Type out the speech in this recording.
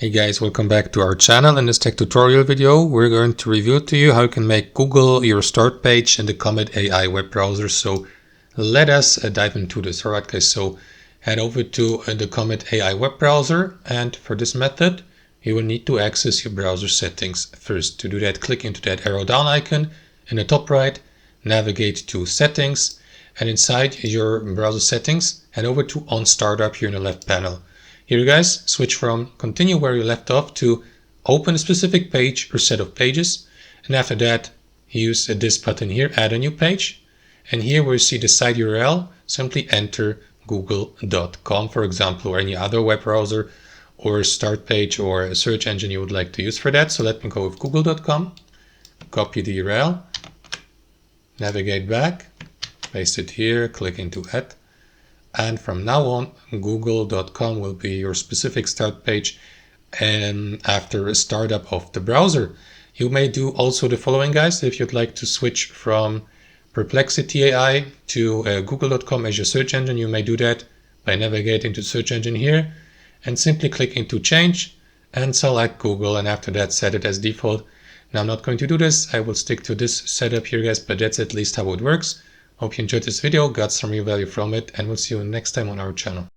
Hey guys, welcome back to our channel. In this tech tutorial video, we're going to reveal to you how you can make Google your start page in the Comet AI web browser. So let us dive into this. Alright guys, so head over to the Comet AI web browser, and for this method, you will need to access your browser settings first. To do that, click into that arrow down icon in the top right, navigate to settings, and inside your browser settings, head over to on startup here in the left panel. Here you guys switch from continue where you left off to open a specific page or set of pages. And after that, use this button here, add a new page. And here where you see the site URL, simply enter google.com, for example, or any other web browser or start page or a search engine you would like to use for that. So let me go with google.com, copy the URL, navigate back, paste it here, click into add. And from now on, google.com will be your specific start page and after a startup of the browser. You may do also the following, guys. If you'd like to switch from Perplexity AI to google.com as your search engine, you may do that by navigating to search engine here and simply clicking to change and select Google, and after that set it as default. Now I'm not going to do this. I will stick to this setup here, guys, but that's at least how it works. Hope you enjoyed this video, got some real value from it, and we'll see you next time on our channel.